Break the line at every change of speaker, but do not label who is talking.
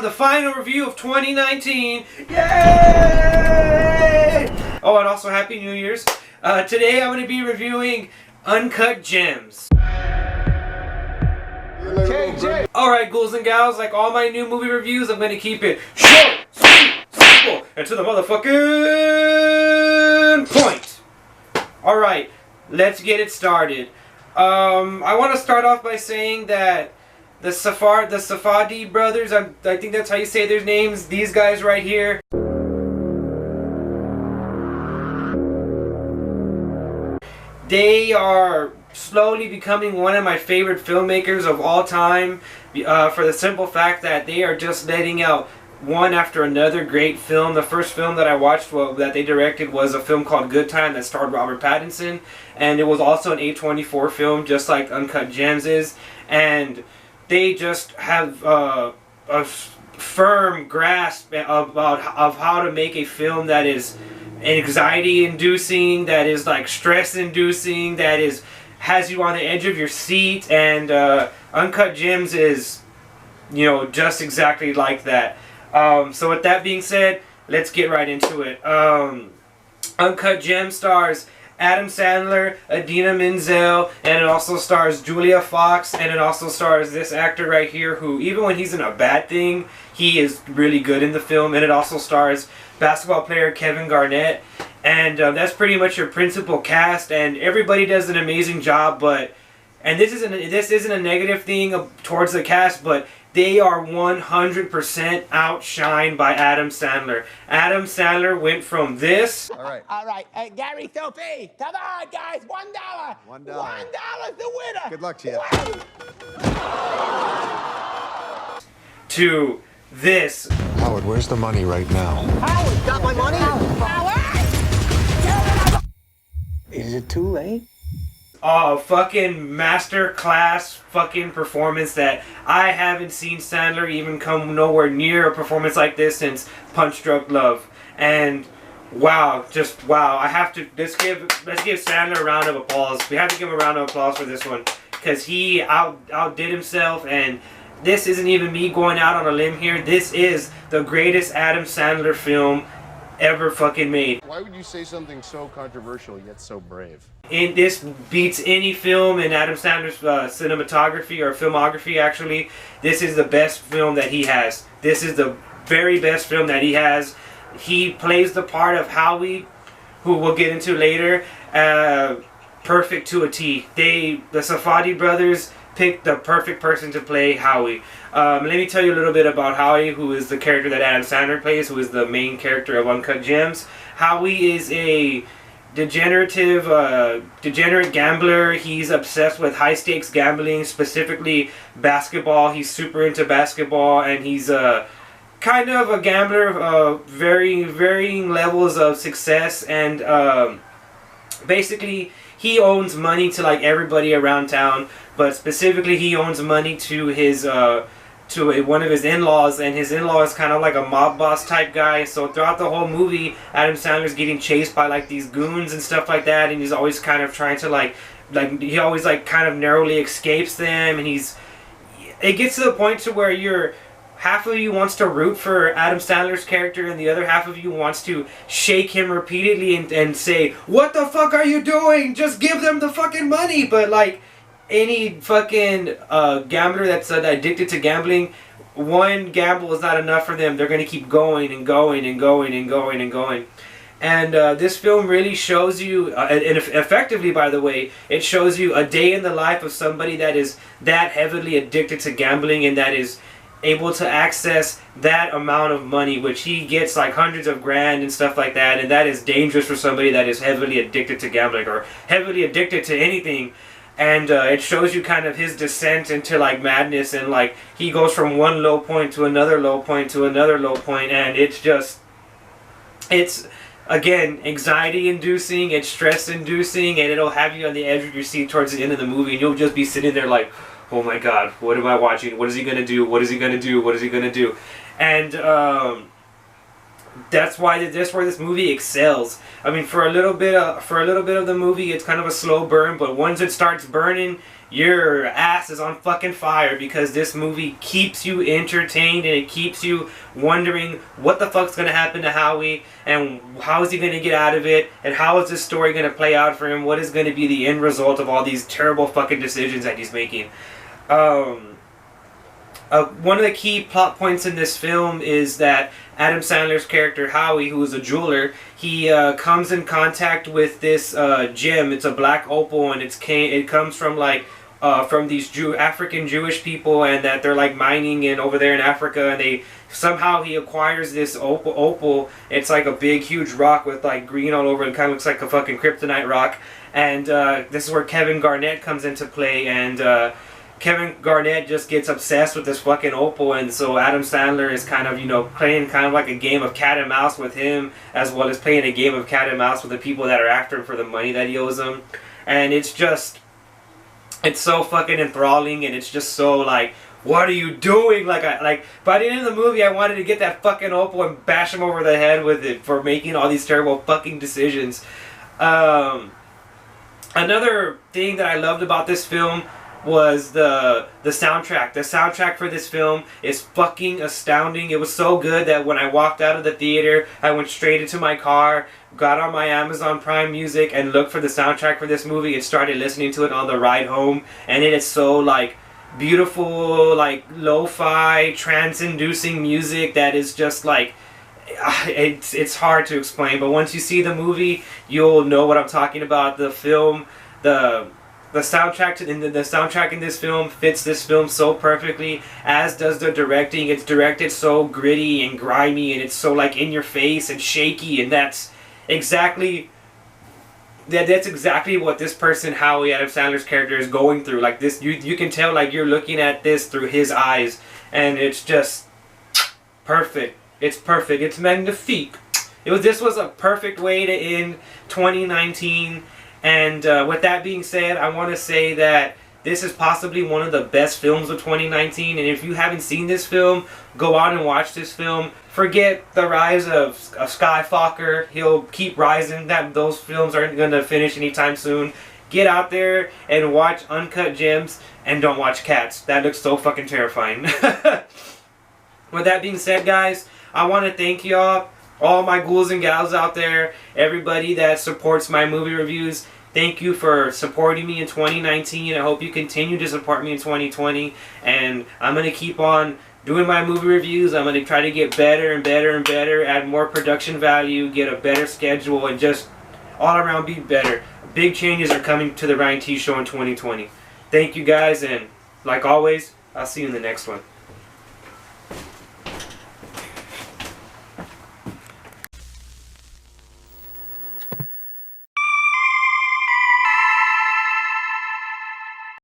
the final review of 2019. Yay! Oh, and also Happy New Year's. Today I'm going to be reviewing Uncut Gems. Alright, ghouls and gals, like all my new movie reviews, I'm going to keep it short, sweet, simple, and to the motherfucking point. Alright, let's get it started. I want to start off by saying that the Safdie brothers, I think that's how you say their names, these guys right here, they are slowly becoming one of my favorite filmmakers of all time, for the simple fact that they are just letting out one after another great film. The first film that I watched that they directed was a film called Good Time that starred Robert Pattinson, and it was also an A24 film just like Uncut Gems is, and they just have a firm grasp of how to make a film that is anxiety inducing, that is like stress inducing, that has you on the edge of your seat, and Uncut Gems is, you know, just exactly like that. So with that being said, let's get right into it. Uncut Gems stars Adam Sandler, Idina Menzel, and it also stars Julia Fox, and it also stars this actor right here who, even when he's in a bad thing, he is really good in the film. And it also stars basketball player Kevin Garnett, and that's pretty much your principal cast, and everybody does an amazing job. And this isn't a negative thing towards the cast, but they are 100% outshined by Adam Sandler. Adam Sandler went from this.
All right. Hey, Gary Sophie, come on, guys. $1. $1 the winner.
Good luck to you.
To this.
Howard, where's the money right now?
Howard, got my money? Howard!
Is it too late?
Fucking master class fucking performance that I haven't seen Sandler even come nowhere near a performance like this since Punch Drunk Love. And wow, just wow. Let's give Sandler a round of applause. We have to give him a round of applause for this one, because he outdid himself, and this isn't even me going out on a limb here. This is the greatest Adam Sandler film ever fucking made.
Why would you say something so controversial yet so brave?
And this beats any film in Adam Sandler's cinematography or filmography, actually. This is the best film that he has. This is the very best film that he has. He plays the part of Howie, who we'll get into later, perfect to a T. The Safdie brothers picked the perfect person to play Howie. Let me tell you a little bit about Howie, who is the character that Adam Sandler plays, who is the main character of Uncut Gems. Howie is a degenerate gambler. He's obsessed with high stakes gambling, specifically basketball. He's super into basketball, and he's kind of a gambler, varying levels of success, and basically he owns money to like everybody around town, but specifically he owns money to his one of his in-laws, and his in-law is kind of like a mob boss type guy. So throughout the whole movie, Adam Sandler's getting chased by like these goons and stuff like that, and he's always kind of trying to like he always like kind of narrowly escapes them, and it gets to the point to where half of you wants to root for Adam Sandler's character, and the other half of you wants to shake him repeatedly and say, "What the fuck are you doing? Just give them the fucking money!" But like any fucking gambler that's addicted to gambling, one gamble is not enough for them. They're going to keep going and going and going and going and going. And this film really shows you, and effectively, by the way, it shows you a day in the life of somebody that is that heavily addicted to gambling, and that is able to access that amount of money, which he gets like hundreds of grand and stuff like that, and that is dangerous for somebody that is heavily addicted to gambling or heavily addicted to anything. And it shows you kind of his descent into like madness, and like he goes from one low point to another low point to another low point, and it's again anxiety inducing, it's stress inducing, and it'll have you on the edge of your seat towards the end of the movie, and you'll just be sitting there like, oh my god, what am I watching? What is he gonna do? What is he gonna do? What is he gonna do? And that's why this movie excels. I mean, for a little bit of the movie, it's kind of a slow burn, but once it starts burning, your ass is on fucking fire, because this movie keeps you entertained and it keeps you wondering what the fuck's gonna happen to Howie and how is he gonna get out of it and how is this story gonna play out for him. What is gonna be the end result of all these terrible fucking decisions that he's making? One of the key plot points in this film is that Adam Sandler's character Howie, who is a jeweler, he comes in contact with this gem. It's a black opal, and it comes from like from these African Jewish people, and that they're like mining in over there in Africa, and he acquires this opal. It's like a big huge rock with like green all over. It kind of looks like a fucking kryptonite rock, and this is where Kevin Garnett comes into play, and Kevin Garnett just gets obsessed with this fucking opal, and so Adam Sandler is kind of, playing kind of like a game of cat and mouse with him, as well as playing a game of cat and mouse with the people that are after him for the money that he owes them. And it's so fucking enthralling, and it's just so like, what are you doing? Like by the end of the movie, I wanted to get that fucking opal and bash him over the head with it for making all these terrible fucking decisions. Another thing that I loved about this film was the soundtrack. The soundtrack for this film is fucking astounding. It was so good that when I walked out of the theater, I went straight into my car, got on my Amazon Prime Music, and looked for the soundtrack for this movie and started listening to it on the ride home. And it is so like beautiful, like lo-fi, trance-inducing music that is just like, it's hard to explain. But once you see the movie, you'll know what I'm talking about. The film, the soundtrack in this film fits this film so perfectly, as does the directing. It's directed so gritty and grimy, and it's so like in your face and shaky, and that's exactly what this person, Howie, Adam Sandler's character, is going through. Like this, you can tell like you're looking at this through his eyes, and it's just perfect. It's perfect. It's magnifique. This was a perfect way to end 2019. And with that being said, I want to say that this is possibly one of the best films of 2019. And if you haven't seen this film, go out and watch this film. Forget the rise of Skywalker. He'll keep rising. Those films aren't going to finish anytime soon. Get out there and watch Uncut Gems, and don't watch Cats. That looks so fucking terrifying. With that being said, guys, I want to thank y'all, all my ghouls and gals out there, everybody that supports my movie reviews. Thank you for supporting me in 2019. I hope you continue to support me in 2020. And I'm going to keep on doing my movie reviews. I'm going to try to get better and better and better, add more production value, get a better schedule, and just all around be better. Big changes are coming to the Ryan T Show in 2020. Thank you guys, and like always, I'll see you in the next one.